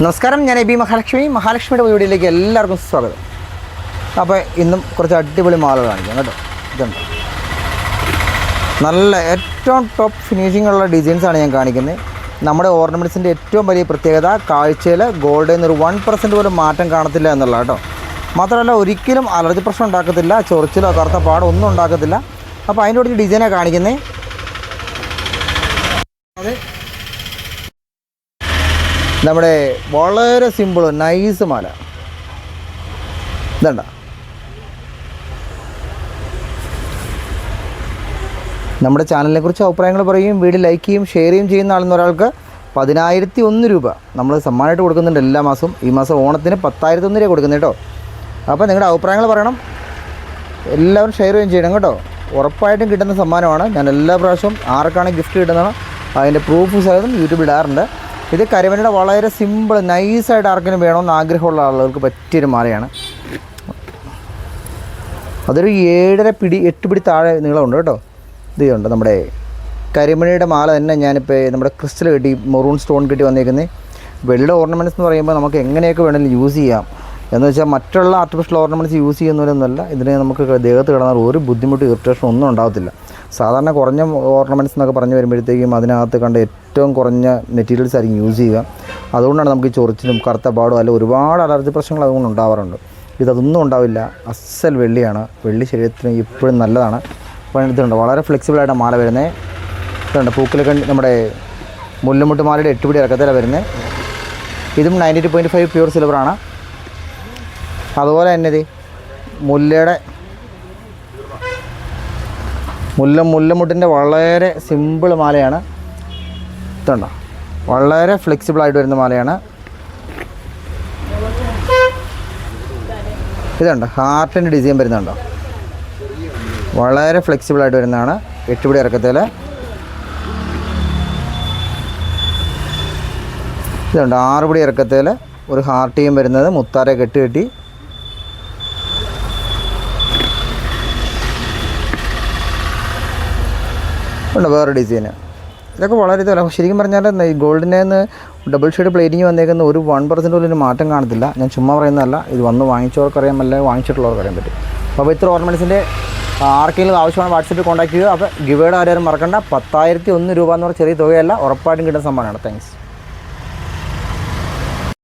നമസ്കാരം, ഞാൻ എബി മഹാലക്ഷ്മിയുടെ വീഡിയോയിലേക്ക് എല്ലാവർക്കും സ്വാഗതം. അപ്പോൾ ഇന്നും കുറച്ച് അടിപൊളി മാലകൾ കാണിക്കാം കേട്ടോ. ഇതുണ്ട്, നല്ല ഏറ്റവും ടോപ്പ് ഫിനിഷിംഗ് ഉള്ള ഡിസൈൻസാണ് ഞാൻ കാണിക്കുന്നത്. നമ്മുടെ ഓർണമെൻറ്റ്സിൻ്റെ ഏറ്റവും വലിയ പ്രത്യേകത കാഴ്ചയിൽ ഗോൾഡിൽ നിന്നൊരു 1% പോലും മാറ്റം കാണത്തില്ല എന്നുള്ള കേട്ടോ. മാത്രമല്ല ഒരിക്കലും അലർജി പ്രശ്നം ഉണ്ടാക്കത്തില്ല, ചൊറിച്ചിലോ കറുത്ത പാടോ ഒന്നും ഉണ്ടാക്കത്തില്ല. അപ്പോൾ അതിൻ്റെ കൂടെ ഡിസൈനാണ് കാണിക്കുന്നത്. അത് നമ്മുടെ വളരെ സിമ്പിൾ നൈസ് മാല. ഇതണ്ട, നമ്മുടെ ചാനലിനെ കുറിച്ച് അഭിപ്രായങ്ങൾ പറയുകയും വീഡിയോ ലൈക്ക് ചെയ്യും ഷെയർ ചെയ്യും ചെയ്യുന്ന ഒരാൾക്ക് 10,001 രൂപ നമ്മൾ സമ്മാനമായിട്ട് കൊടുക്കുന്നുണ്ട് എല്ലാ മാസവും. ഈ മാസം ഓണത്തിന് 10,001 രൂപ കൊടുക്കുന്നത് കേട്ടോ. അപ്പോൾ നിങ്ങളുടെ അഭിപ്രായങ്ങൾ പറയണം, എല്ലാവരും ഷെയർ ചെയ്യുകയും ചെയ്യണം കേട്ടോ. ഉറപ്പായിട്ടും കിട്ടുന്ന സമ്മാനമാണ്. ഞാൻ എല്ലാ പ്രാവശ്യവും ആർക്കാണ് ഗിഫ്റ്റ് കിട്ടുന്നതാണ് അതിൻ്റെ പ്രൂഫ് സഹിതം യൂട്യൂബിൽ ഇടാറുണ്ട്. ഇത് കരിമണിയുടെ വളരെ സിമ്പിൾ നൈസായിട്ട് ആർക്കിനും വേണമെന്ന് ആഗ്രഹമുള്ള ആളുകൾക്ക് പറ്റിയൊരു മാലയാണ്. അതൊരു 7.5 പിടി താഴെ നീളമുണ്ട് കേട്ടോ. ഇതുണ്ട് നമ്മുടെ കരിമണിയുടെ മാല തന്നെ. ഞാനിപ്പോൾ നമ്മുടെ ക്രിസ്റ്റൽ കിട്ടി, മെറൂൺ സ്റ്റോൺ കിട്ടി വന്നേക്കുന്നത്. വെള്ള ഓർണമെൻറ്റ്സ് എന്ന് പറയുമ്പോൾ നമുക്ക് എങ്ങനെയൊക്കെ വേണമെങ്കിലും യൂസ് ചെയ്യാം. എന്ന് വെച്ചാൽ മറ്റുള്ള ആർട്ടിഫിഷ്യൽ ഓർണമെൻറ്റ്സ് യൂസ് ചെയ്യുന്നവരൊന്നുമല്ല. ഇതിനെ നമുക്ക് ദേഹത്ത് കിടന്നാൽ ഒരു ബുദ്ധിമുട്ട് ഇറിറ്റേഷൻ ഒന്നും ഉണ്ടാകത്തില്ല. സാധാരണ കുറഞ്ഞ ഓർണമെൻറ്റ്സ് എന്നൊക്കെ പറഞ്ഞു വരുമ്പോഴത്തേക്കും അതിനകത്ത് കണ്ട ഏറ്റവും കുറഞ്ഞ മെറ്റീരിയൽസ് ആയിരിക്കും യൂസ് ചെയ്യുക. അതുകൊണ്ടാണ് നമുക്ക് ഈ ചൊറിച്ചിലും കറുത്ത പാടും അല്ല ഒരുപാട് അലർജി പ്രശ്നങ്ങൾ അതുകൊണ്ട് ഉണ്ടാവാറുണ്ട്. ഇതൊന്നും ഉണ്ടാവില്ല. അസൽ വെള്ളിയാണ്. വെള്ളി ശരീരത്തിന് എപ്പോഴും നല്ലതാണ്. അപ്പോൾ ഇതുണ്ട്, വളരെ ഫ്ലെക്സിബിളായിട്ട് മാല വരുന്നത്. ഇതുണ്ട്, പൂക്കിലൊക്കെ നമ്മുടെ മുല്ലമുട്ട് മാലയുടെ 8 പിടി ഇറക്കത്തിലാണ് വരുന്നത്. ഇതും 92.5 പ്യൂർ സിൽവറാണ്. അതുപോലെ തന്നെ ഇത് മുല്ലമുട്ടിൻ്റെ വളരെ സിമ്പിൾ മാലയാണ്. ഇതുണ്ടോ, വളരെ ഫ്ലെക്സിബിളായിട്ട് വരുന്ന മാലയാണ്. ഇതുണ്ട്, ഹാർട്ടിൻ്റെ ഡിസൈൻ വരുന്നുണ്ടോ, വളരെ ഫ്ലെക്സിബിളായിട്ട് വരുന്നതാണ്. 8 പിടി ഇറക്കത്തിൽ. ഇതുണ്ട്, 6 പിടി ഇറക്കത്തിൽ ഒരു ഹാർട്ടിയും വരുന്നത് മുത്താരെ കെട്ടി. ഉണ്ട് വേറെ ഡിസൈന്. ഇതൊക്കെ വളരെ ഇതല്ല. ശരിക്കും പറഞ്ഞാൽ ഈ ഗോൾഡിൻ്റെ നിന്ന് ഡബിൾ ഷെയ്ഡ് പ്ലേറ്റിങ് വന്നേക്കുന്ന ഒരു 1% പോലും മാറ്റം കാണത്തില്ല. ഞാൻ ചുമ്മാ പറയുന്നതല്ല. ഇത് വന്ന് വാങ്ങിച്ചവർക്കറിയാം, അല്ലെങ്കിൽ വാങ്ങിച്ചിട്ടുള്ളവർക്കറിയാൻ പറ്റും. അപ്പോൾ ഇത്ര ഓർണമെൻറ്റ്സിൻ്റെ ആർക്കെങ്കിലും ആവശ്യമാണ് വാട്സപ്പിൽ കോൺടാക്ട് ചെയ്യുക. അപ്പോൾ ഗിവേയുടെ കാര്യം മറക്കണ്ട. 10,001 രൂപ എന്ന് പറഞ്ഞ ചെറിയ തുകയല്ല, ഉറപ്പായിട്ടും കിട്ടുന്ന സമ്മാനമാണ്. താങ്ക്സ്.